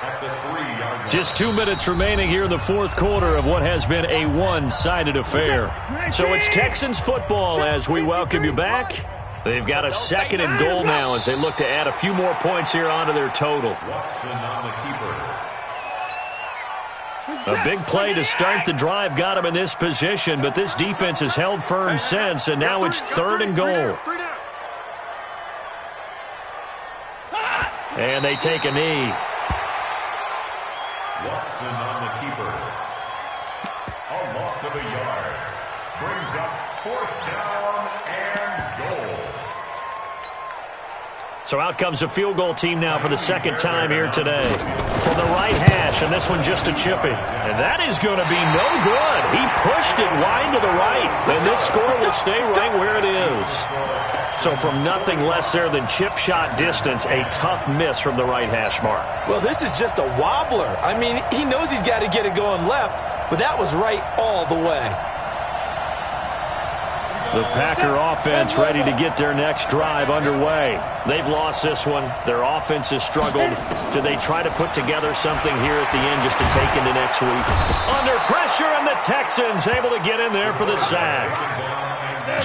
at the 3-yard line. Just 2 minutes remaining here in the fourth quarter of what has been a one-sided affair. So it's Texans football as we welcome you back. They've got a second and goal now as they look to add a few more points here onto their total. Watson on the keeper. A big play to start the drive got him in this position, but this defense has held firm since, and now it's third and goal. And they take a knee. Watson on the keeper. A loss of a yard. Brings up fourth down and goal. So out comes a field goal team now for the second time here today. From the right hash, and this one just a chipping. And that is going to be no good. He pushed it wide to the right, and this score will stay right where it is. So from nothing less there than chip shot distance, a tough miss from the right hash mark. Well, this is just a wobbler. I mean, he knows he's got to get it going left, but that was right all the way. The Packer offense ready to get their next drive underway. They've lost this one. Their offense has struggled. Do they try to put together something here at the end just to take into next week? Under pressure, and the Texans able to get in there for the sack.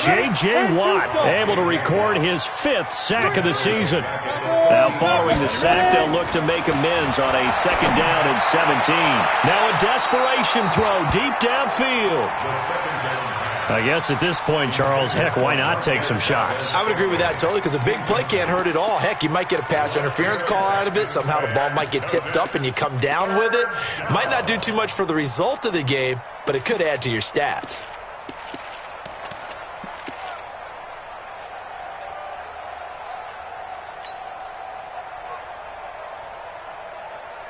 J.J. Watt able to record his 5th sack of the season. Now following the sack, they'll look to make amends on a second down and 17. Now a desperation throw deep downfield. I guess at this point, Charles, heck, why not take some shots? I would agree with that totally because a big play can't hurt at all. Heck, you might get a pass interference call out of it. Somehow the ball might get tipped up and you come down with it. Might not do too much for the result of the game, but it could add to your stats.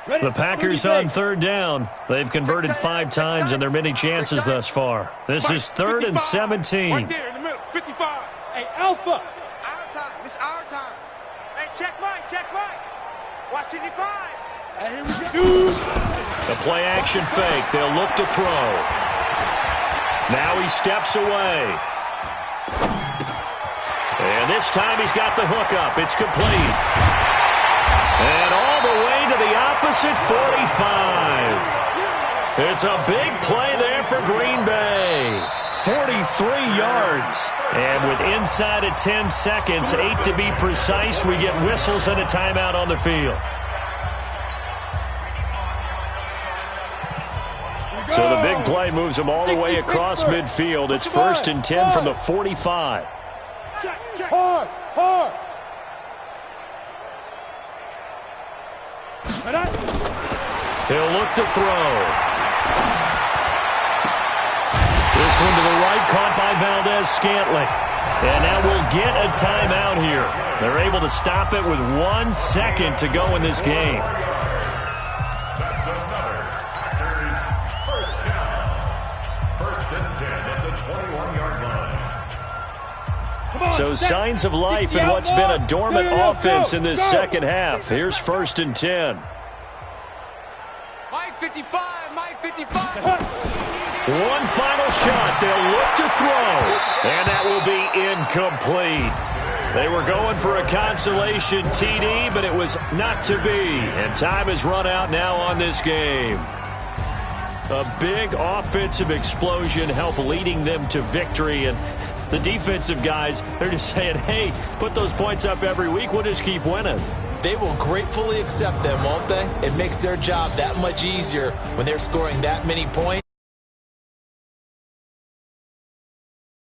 The Packers on third down. They've converted 5 times in their many chances thus far. This is 3rd and 17. Right there in the middle, 55. Hey, Alpha. Our time. It's our time. Hey, check Mike. Watch 55. Hey, here we go. A play-action fake. They'll look to throw. Now he steps away. And this time he's got the hook up. It's complete. And all the way to the opposite 45. It's a big play there for Green Bay. 43 yards. And with inside of 10 seconds, 8 to be precise, we get whistles and a timeout on the field. So the big play moves them all the way across midfield. It's 1st and 10 from the 45. Hard, hard. He'll look to throw. This one to the right, caught by Valdez-Scantling. And now we'll get a timeout here. They're able to stop it with 1 second to go in this game. That's another Packers first down. 1st and 10 at the 21-yard line. So signs of life in what's been a dormant offense in this second half. Here's 1st and 10. Mike 55, Mike 55. One final shot. They'll look to throw. And that will be incomplete. They were going for a consolation TD, but it was not to be. And time has run out now on this game. A big offensive explosion helped leading them to victory. And the defensive guys, they're just saying, hey, put those points up every week. We'll just keep winning. They will gratefully accept them, won't they? It makes their job that much easier when they're scoring that many points.